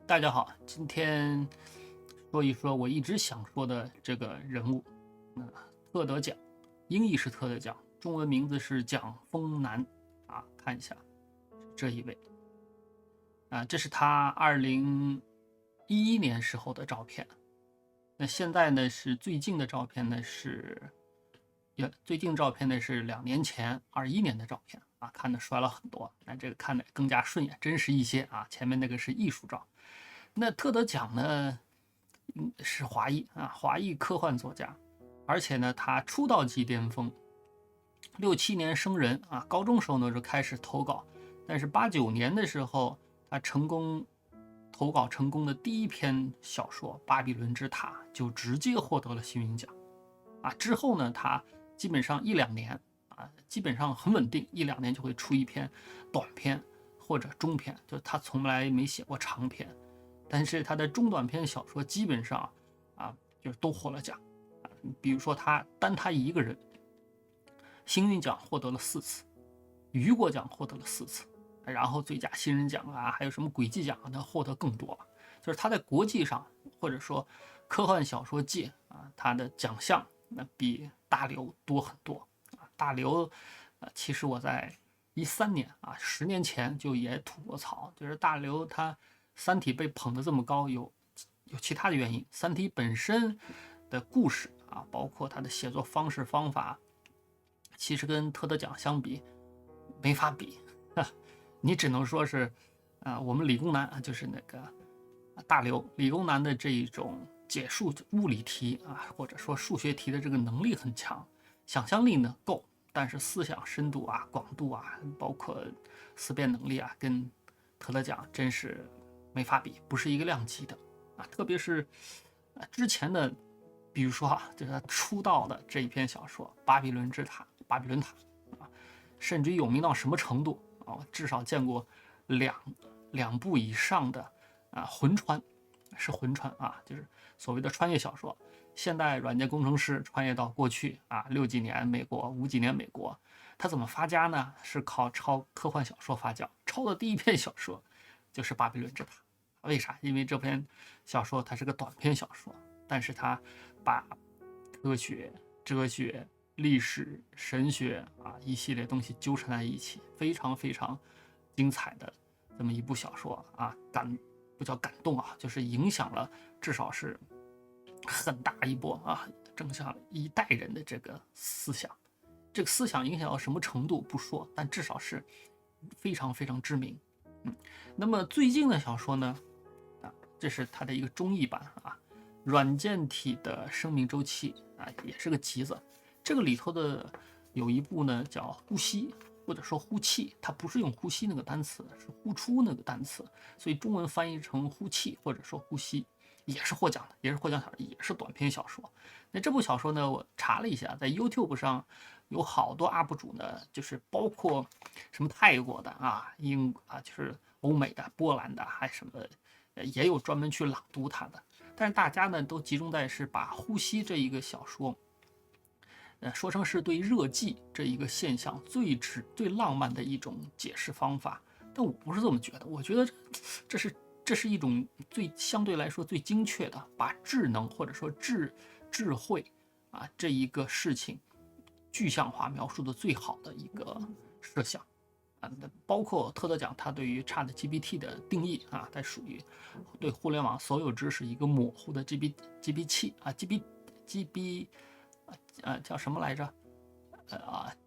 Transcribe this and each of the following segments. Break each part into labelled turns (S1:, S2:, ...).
S1: 大家好，今天说一说我一直想说的这个人物，特德·奖，英译是特德·奖，中文名字是蒋丰南看一下这一位这是他2011年时候的照片。那现在呢是最近的照片呢最近照片呢是2年前21年的照片看的衰了很多，但这个看的更加顺眼，真实一些前面那个是艺术照。那特德·奖呢是华裔华裔科幻作家，而且呢他出道即巅峰，67年生人高中时候呢就开始投稿，但是89年的时候他投稿成功的第一篇小说《巴比伦之塔》就直接获得了星云奖之后呢他基本上1-2年基本上很稳定，1-2年就会出一篇短篇或者中篇，就他从来没写过长篇，但是他的中短篇小说基本上就是都获了奖比如说他一个人，星云奖获得了4次，雨果奖获得了4次，然后最佳新人奖还有什么轨迹奖他获得更多了。就是他在国际上或者说科幻小说界他的奖项那比大刘多很多大刘其实我在13年10年前就也吐过槽，就是大刘他《三体》被捧得这么高，有其他的原因。《三体》本身的故事包括他的写作方式方法，其实跟特德奖相比没法比，你只能说是我们理工男就是那个大刘理工男的这一种解数物理题或者说数学题的这个能力很强，想象力呢够，但是思想深度广度包括思辨能力跟特德奖真是没法比，不是一个量级的特别是之前的，比如说就是他出道的这一篇小说《巴比伦之塔》巴比伦塔甚至于有名到什么程度至少见过两部以上的魂穿，是魂穿就是所谓的穿越小说。现代软件工程师穿越到过去60几年美国，50几年美国，他怎么发家呢？是靠抄科幻小说发家，抄的第一篇小说就是《巴比伦之塔》。为啥？因为这篇小说它是个短篇小说，但是它把科学、哲学、历史、神学一系列东西纠缠在一起，非常非常精彩的这么一部小说不叫感动就是影响了至少是很大一波影响了一代人的这个思想。这个思想影响到什么程度不说，但至少是非常非常知名。那么最近的小说呢这是它的一个中译版软件体的生命周期也是个集子。这个里头的有一部呢叫呼吸，或者说呼气，它不是用呼吸那个单词，是呼出那个单词，所以中文翻译成呼气或者说呼吸，也是获奖的，也是获奖小说，也是短篇小说。那这部小说呢，我查了一下，在 YouTube 上有好多 UP 主呢，就是包括什么泰国的就是欧美的、波兰的，还什么也有专门去朗读它的。但是大家呢都集中在是把呼吸这一个小说说成是对热寂这一个现象最浪漫的一种解释方法，但我不是这么觉得。我觉得这是一种相对来说最精确的把智能或者说智慧这一个事情具象化描述的最好的一个设想包括特德奖他对于 ChatGPT 的定义它属于对互联网所有知识一个模糊的 GB 叫什么来着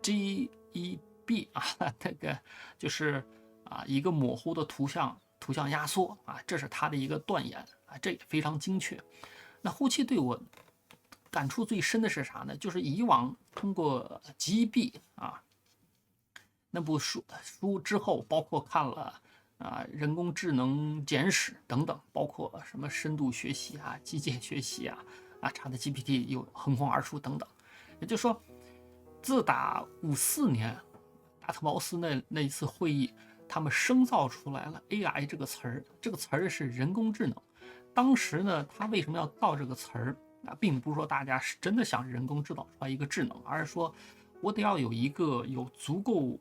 S1: ？GEB 那个就是一个模糊的图像压缩这是他的一个断言这也非常精确。那呼气对我感触最深的是啥呢？就是以往通过 GEB 那部书之后，包括看了人工智能简史等等，包括什么深度学习机械学习ChatGPT 又横空而出等等。也就是说，自打54年达特茅斯那一次会议，他们生造出来了 AI 这个词儿。这个词儿是人工智能。当时呢，他为什么要造这个词儿并不是说大家是真的想人工制造出来一个智能，而是说我得要有一个有足够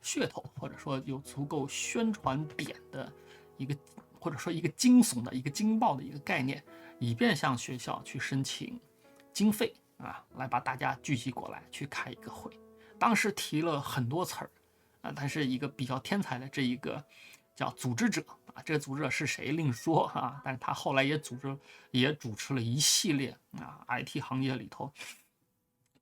S1: 噱头或者说有足够宣传点的一个或者说一个惊悚的一个惊爆的一个概念，以便向学校去申请经费啊，来把大家聚集过来去开一个会。当时提了很多词儿啊，但是一个比较天才的这一个叫组织者啊，这个组织者是谁另说啊，但是他后来也主持了一系列啊 IT 行业里头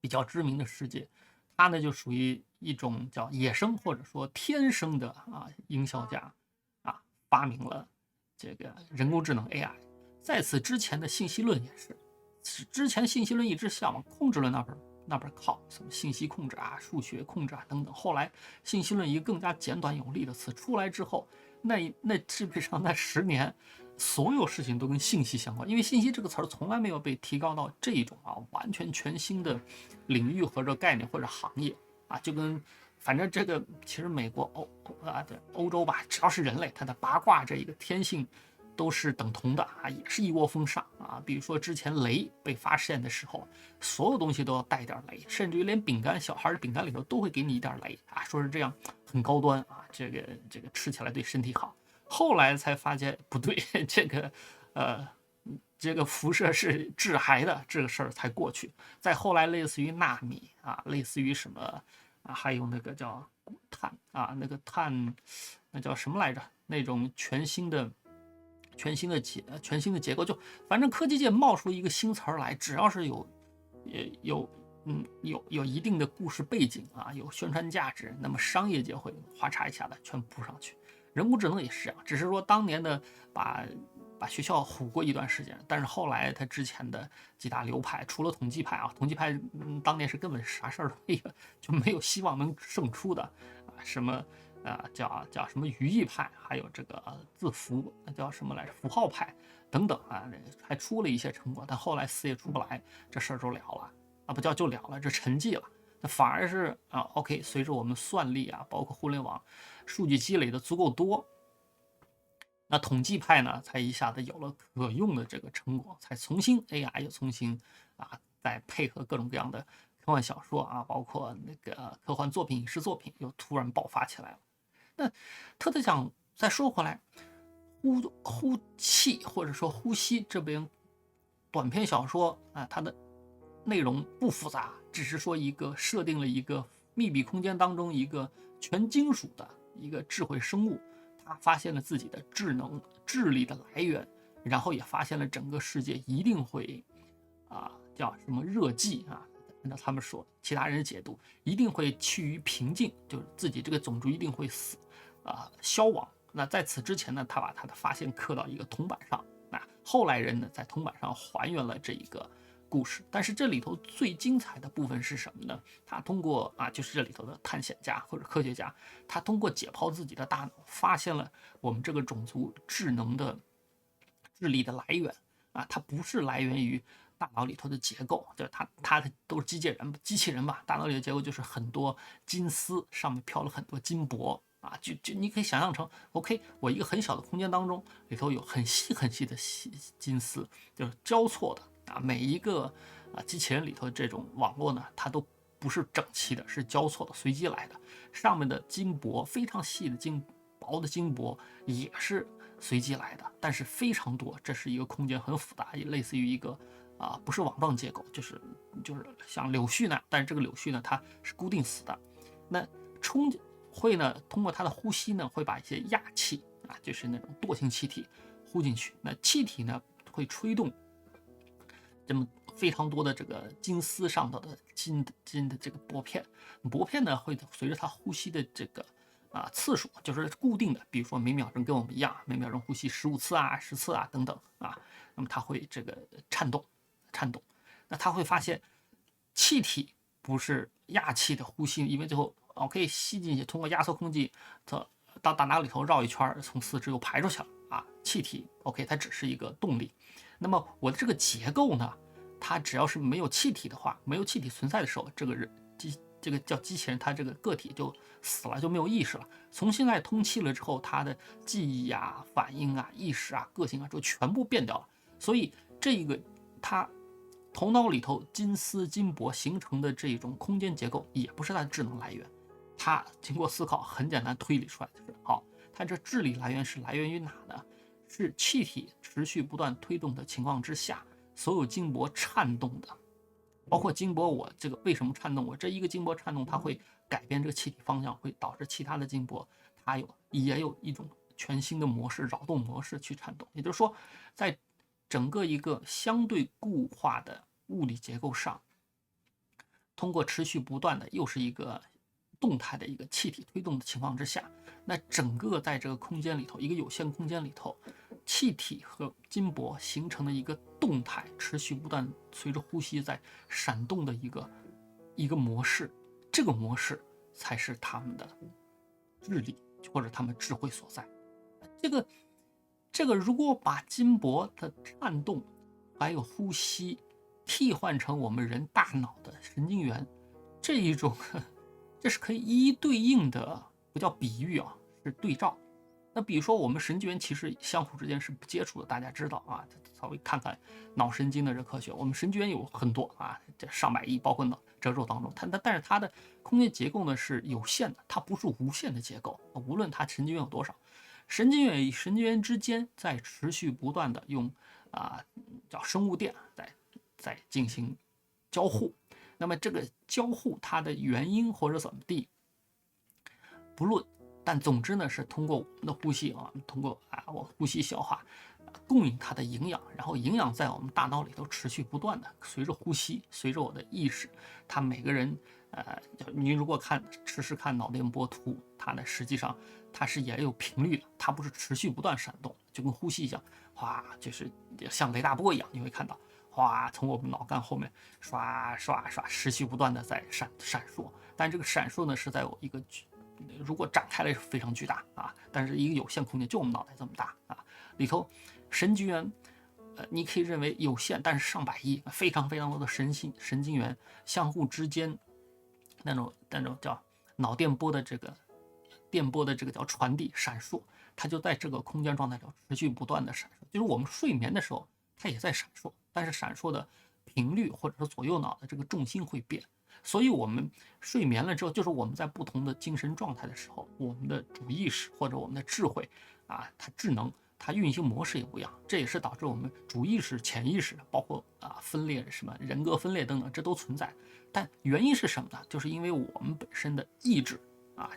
S1: 比较知名的事件。他呢就属于一种叫野生或者说天生的啊营销家啊，发明了这个人工智能 AI。在此之前的信息论也是，之前信息论一直想往控制论那边靠，什么信息控制啊、数学控制啊等等。后来信息论一个更加简短有力的词出来之后，那基本上那10年，所有事情都跟信息相关，因为信息这个词儿从来没有被提高到这种啊完全全新的领域或者概念或者行业啊，就跟反正这个其实美国欧洲吧，只要是人类，他的八卦这一个天性都是等同的啊，也是一窝蜂上啊。比如说之前雷被发现的时候，所有东西都要带点雷，甚至于连饼干，小孩的饼干里头都会给你一点雷啊，说是这样很高端啊，这个吃起来对身体好。后来才发现不对，这个辐射是致癌的这个事儿才过去。再后来类似于纳米啊，类似于什么啊，还有那个叫碳啊，那个碳那叫什么来着？那种全新的结构，就反正科技界冒出一个新词儿来，只要是有一定的故事背景啊，有宣传价值，那么商业界会哗嚓一下的全扑上去。人工智能也是这样，只是说当年的把学校唬过一段时间，但是后来他之前的几大流派，除了统计派啊，统计派当年是根本啥事儿都没有，就没有希望能胜出的啊，什么叫什么语义派，还有这个字符叫什么来着符号派等等啊，还出了一些成果，但后来死也出不来，这事儿就了了啊，不叫就了了，这沉寂了。那反而是啊 ，OK， 随着我们算力啊，包括互联网数据积累的足够多，那统计派呢，才一下子有了可用的这个成果，才重新 AI 又重新啊，再配合各种各样的科幻小说啊，包括那个科幻作品、影视作品，又突然爆发起来了。那特特讲，再说回来，呼气或者说呼吸这边短篇小说啊，它的内容不复杂，只是说一个设定了一个密闭空间当中一个全金属的一个智慧生物，他发现了自己的智力的来源，然后也发现了整个世界一定会叫什么热寂啊，按照他们说，其他人的解读一定会趋于平静，就是自己这个种族一定会死消亡。那在此之前呢，他把他的发现刻到一个铜板上，那后来人呢在铜板上还原了这一个故事。但是这里头最精彩的部分是什么呢？他通过就是这里头的探险家或者科学家，他通过解剖自己的大脑，发现了我们这个种族智力的来源啊，它不是来源于大脑里头的结构，就它都是机器人吧，大脑里的结构就是很多金丝，上面飘了很多金箔啊，就你可以想象成 OK， 我一个很小的空间当中，里头有很细很细的金丝，就是交错的啊，每一个机器人里头这种网络呢，它都不是整齐的，是交错的，随机来的，上面的金箔非常细的薄的金箔也是随机来的，但是非常多，这是一个空间很复杂，也类似于一个不是网状结构，就是像柳絮那样，但是这个柳絮呢，它是固定死的。那会呢，通过它的呼吸呢，会把一些氩气就是那种惰性气体呼进去。那气体呢，会吹动这么非常多的这个金丝上头的金的这个薄片呢，会随着它呼吸的这个次数，就是固定的，比如说每秒钟跟我们一样，每秒钟呼吸15次10次等等那么它会这个颤动，那它会发现气体不是氩气的呼吸，因为最后可以吸进去，通过压缩空气到大脑里头绕一圈，从四肢又排出去了气体 OK， 它只是一个动力。那么我的这个结构呢，它只要是没有气体的话，没有气体存在的时候，这个叫机器人，它这个个体就死了，就没有意识了。从现在通气了之后，它的记忆反应意识个性就全部变掉了。所以这个它头脑里头金丝金箔形成的这种空间结构，也不是它的智能来源。它经过思考，很简单推理出来，就是它这智力来源是来源于哪呢？是气体持续不断推动的情况之下，所有金箔颤动的。包括金箔，我这个为什么颤动？我这一个金箔颤动，它会改变这个气体方向，会导致其他的金箔它也有一种全新的模式，扰动模式去颤动。也就是说，在整个一个相对固化的物理结构上，通过持续不断的又是一个动态的一个气体推动的情况之下，那整个在这个空间里头，一个有限空间里头，气体和金箔形成的一个动态持续不断随着呼吸在闪动的一个模式，这个模式才是他们的智力或者他们智慧所在。这个如果把金箔的颤动还有呼吸替换成我们人大脑的神经元，这一种这是可以一一对应的，不叫比喻啊，是对照。那比如说我们神经元其实相互之间是不接触的，大家知道啊，稍微看看脑神经的这科学，我们神经元有很多啊，这上百亿，包括这肉当中，但是它的空间结构呢是有限的，它不是无限的结构，无论它神经元有多少，神经元与神经元之间在持续不断的用叫生物电在进行交互。那么这个交互它的原因或者怎么地不论，但总之呢是通过我们的呼吸啊，通过我呼吸消化供应它的营养，然后营养在我们大脑里头持续不断的随着呼吸，随着我的意识，它每个人你如果实时看脑电波图，它呢实际上它是也有频率的，它不是持续不断闪动，就跟呼吸一样，哗，就是像雷达波一样，你会看到哗从我们脑干后面刷刷刷持续不断的在闪烁，但这个闪烁呢是在一个如果展开来是非常巨大啊，但是一个有限空间就我们脑袋这么大啊，里头神经元你可以认为有限，但是上百亿，非常非常多的神经元相互之间那种叫脑电波的这个电波的这个叫传递闪烁，它就在这个空间状态中持续不断的闪烁，就是我们睡眠的时候它也在闪烁，但是闪烁的频率或者说左右脑的这个重心会变。所以我们睡眠了之后，就是我们在不同的精神状态的时候，我们的主意识或者我们的智慧它智能它运行模式也不一样，这也是导致我们主意识、潜意识，包括分裂什么人格分裂等等，这都存在。但原因是什么呢？就是因为我们本身的意志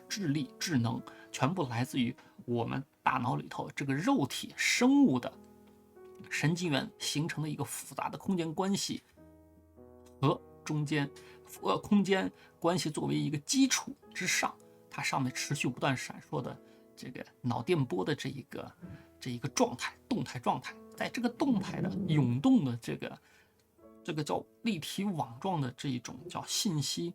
S1: 智力、智能全部来自于我们大脑里头这个肉体生物的神经元形成的一个复杂的空间关系和中间空间关系作为一个基础之上，它上面持续不断闪烁的这个脑电波的这一个状态，动态状态，在这个动态的涌动的这个叫立体网状的这一种叫信息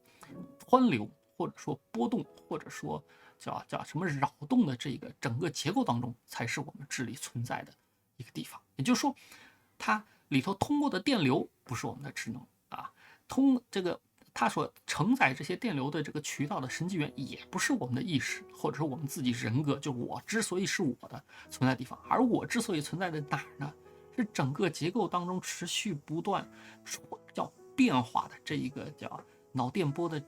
S1: 湍流，或者说波动，或者说叫什么扰动的这个整个结构当中，才是我们智力存在的一个地方。也就是说，它里头通过的电流不是我们的智能它所承载这些电流的这个渠道的神经元也不是我们的意识，或者说我们自己人格，就我之所以是我的存在地方，而我之所以存在在哪儿呢？是整个结构当中持续不断叫变化的这一个叫脑电波的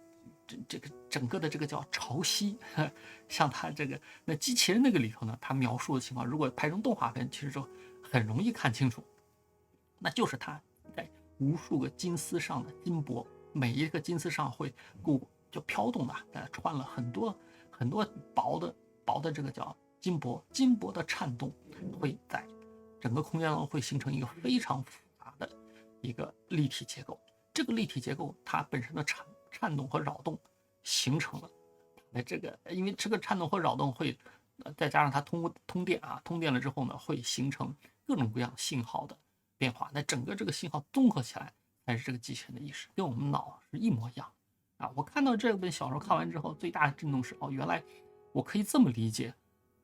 S1: 这个整个的这个叫潮汐。像它这个那机器人那个里头呢，它描述的情况，如果拍成动画片，其实就很容易看清楚，那就是它在无数个金丝上的金箔，每一个金丝上会就飘动的，串了很多很多薄的这个叫金箔的颤动，会在整个空间中会形成一个非常复杂的一个立体结构。这个立体结构它本身的颤动和扰动形成了这个，因为这个颤动和扰动会再加上它通电了之后呢，会形成各种各样信号的变化，那整个这个信号综合起来才是这个机器人的意识，跟我们脑是一模一样我看到这本小说看完之后，最大的震动是原来我可以这么理解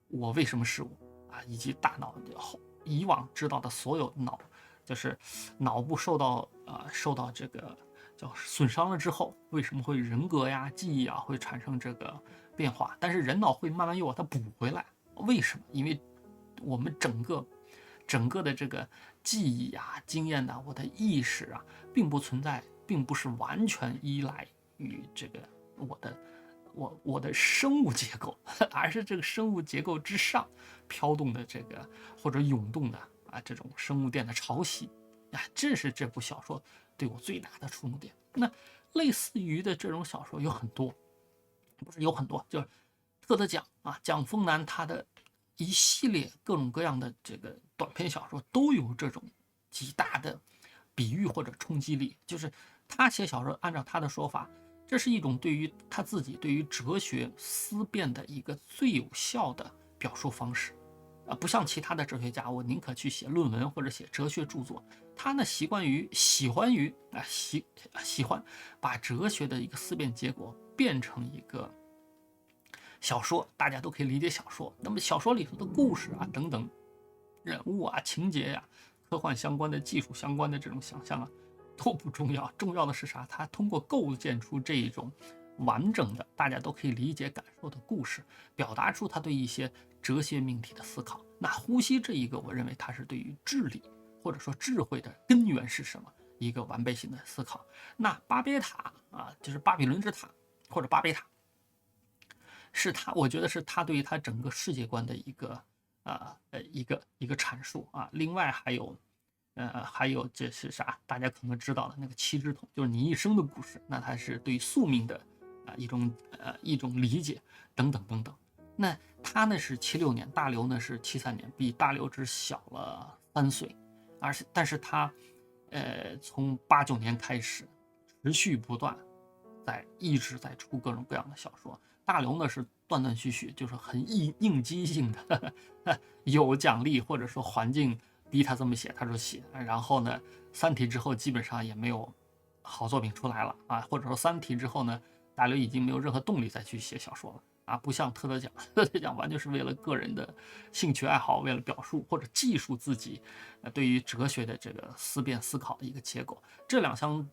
S1: 我为什么是我以及大脑以往知道的所有就是脑部受到这个叫损伤了之后，为什么会人格呀、记忆会产生这个变化，但是人脑会慢慢又把它补回来。为什么？因为我们整个的这个记忆经验我的意识并不存在，并不是完全依赖于这个我的生物结构，而是这个生物结构之上飘动的这个或者涌动的这种生物电的潮汐这是这部小说对我最大的触目点。那类似于的这种小说有很多，不是有很多，就是特德奖蒋丰南他的一系列各种各样的这个短篇小说都有这种极大的比喻或者冲击力，就是他写小说，按照他的说法，这是一种对于他自己对于哲学思辨的一个最有效的表述方式不像其他的哲学家，我宁可去写论文或者写哲学著作，他呢喜欢把哲学的一个思辨结果变成一个小说，大家都可以理解小说。那么小说里头的故事等等人物情节科幻相关的技术相关的这种想象都不重要，重要的是啥？他通过构建出这一种完整的大家都可以理解感受的故事，表达出他对一些哲学命题的思考。那呼吸这一个，我认为它是对于智力或者说智慧的根源是什么一个完备性的思考。那巴别塔就是巴比伦之塔或者巴别塔，我觉得是他对于他整个世界观的一个阐述另外还有这是啥？大家可能知道的那个七只桶，就是你一生的故事。那它是对宿命的一种理解等等等等。那他呢是76年，大刘呢是73年，比大刘只小了3岁，但是他从89年开始持续不断一直在出各种各样的小说。大刘呢是断断续续，就是很应激性的有奖励或者说环境逼他这么写他就写，然后呢三体之后基本上也没有好作品出来了或者说三体之后呢大刘已经没有任何动力再去写小说了不像特德奖，特德奖完全是为了个人的兴趣爱好，为了表述或者记述自己对于哲学的这个思辨思考的一个结果。这两项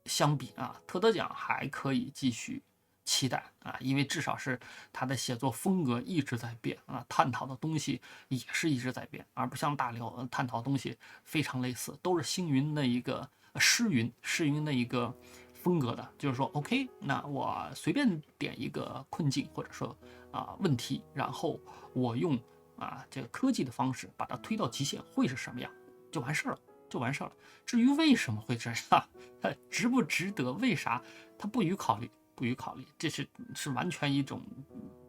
S1: 相比特德奖还可以继续期待因为至少是他的写作风格一直在变探讨的东西也是一直在变，而不像大刘探讨的东西非常类似，都是星云的一个诗云的一个风格的，就是说 OK， 那我随便点一个困境或者说问题，然后我用这个科技的方式把它推到极限，会是什么样就完事儿了。至于为什么会这样，值不值得，为啥他不予考虑，这是完全一种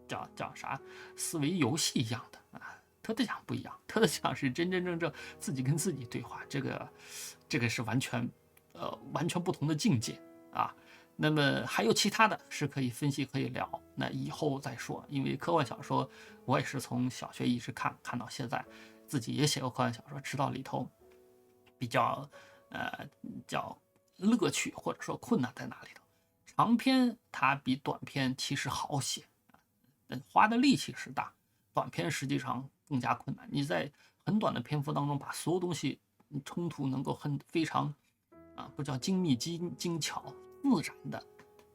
S1: 叫啥思维游戏一样的特德奖不一样，特德奖是真真正正自己跟自己对话，这个是完全不同的境界那么还有其他的是可以分析可以聊，那以后再说。因为科幻小说我也是从小学一直看到现在，自己也写过科幻小说，知道里头比较叫乐趣或者说困难在哪里头。长篇它比短篇其实好写花的力气是大，短篇实际上更加困难。你在很短的篇幅当中把所有东西冲突能够非常不叫精密精巧自然的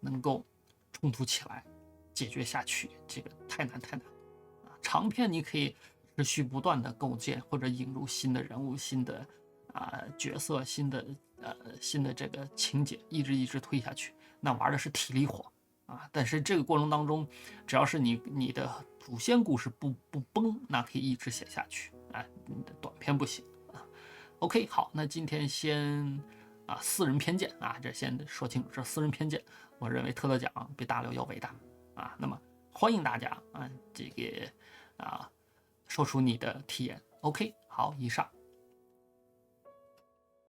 S1: 能够冲突起来解决下去，这个太难长篇你可以持续不断的构建或者引入新的人物、新的角色、新的这个情节，一直推下去，那玩的是体力活但是这个过程当中，只要是你的主线故事不崩，那可以一直写下去你的短篇不行OK， 好，那今天先私人偏见这先说清楚，这私人偏见。我认为特德奖比大刘要伟大那么欢迎大家这个说出你的体验。OK， 好，以上。